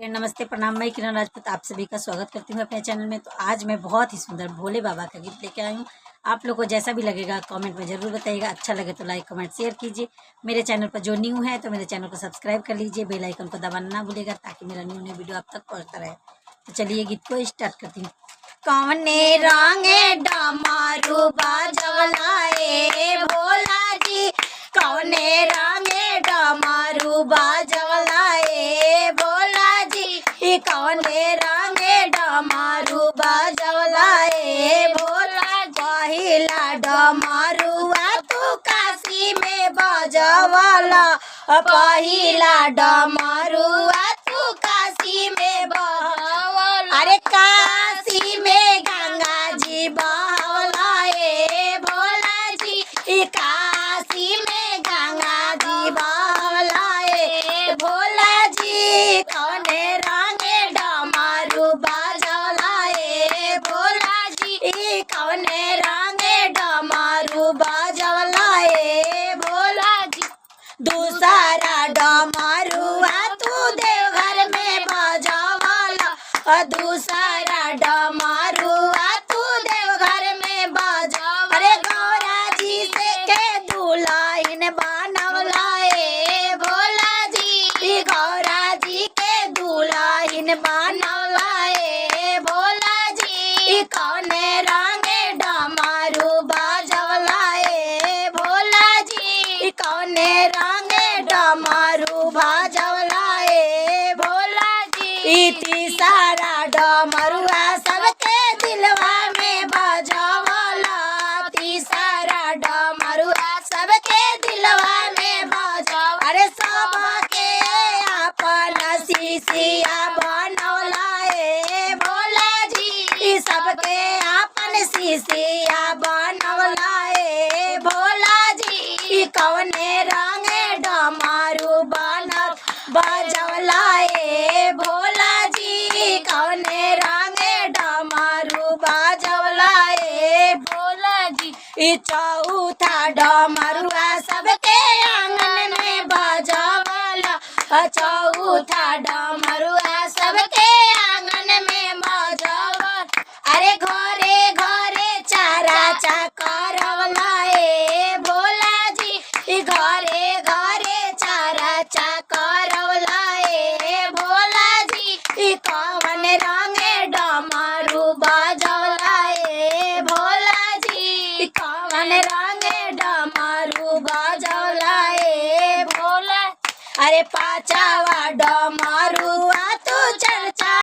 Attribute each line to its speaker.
Speaker 1: नमस्ते प्रणाम। मैं किरण राजपूत आप सभी का स्वागत करती हूँ अपने चैनल में। तो आज मैं बहुत ही सुंदर भोले बाबा का गिफ्ट लेके आई हूँ। आप लोग को जैसा भी लगेगा कमेंट में ज़रूर बताइएगा। अच्छा लगे तो लाइक कमेंट शेयर कीजिए। मेरे चैनल पर जो न्यू है तो मेरे चैनल को सब्सक्राइब कर लीजिए, बेल आइकन को दबाना ना भूलिएगा ताकि मेरा न्यू वीडियो आप तक पहुँचता रहे। तो चलिए गीत को स्टार्ट करती हूँ। कौने रंगे डमरू बाजवलाए भोला जी, कौने रंगे डमरू बाजवलाए भोला जी, कौने रंगे डमरू बाजवलाए भोला। पहिला डमरुआ तू काशी में बजवला, पहिला डमरुआ तू काशी में बजवला। अरे काशी में गंगा जी बहवलाए भोला जी, काशी में गंगा जी बहवलाए भोला जी। कौने रंगे डमरू बाजवलाए भोला जी, कौने रंगे डमरू बाजवलाए भोला जी। दूसरा डमरुआ तू देवघर में बजवला, दूसरा डमरुआ तू देवघर में बजवला। अरे गौरा जी से के दुल्हन बनवलाए भोला जी, गौरा जी के दुल्हन बनवलाए भोला जी। कौने रंगे डमरू बाजवलाए भोला जी, कौने रंगे डमरू बाजवलाए भोला जी। तीसरा डमरुआ सबके दिलवा में बजवला, तीसरा डमरुआ सबके दिलवा में बजवला। अरे सबके अपन शिष्या बनवलाए भोला जी, सबके अपन शिष्या बनवलाए भोला जी। कौने रंगे डमरू बजवलाए भोला जी, कौने रंगे डमरू बजवलाए भोला जी। चौथा डमरुआ सबके आंगन में बजवला, चौथा डमरुआ सबके आंगन में बजवला। अरे घरे घरे चारा करवलाए भोला जी, घरे घरे चारा करवलाए भोला जी। कौन रंगे डमरू बजवलाए भोला जी, कौन रंगे डमरू बजवलाए भोला। अरे पांचवा डमरू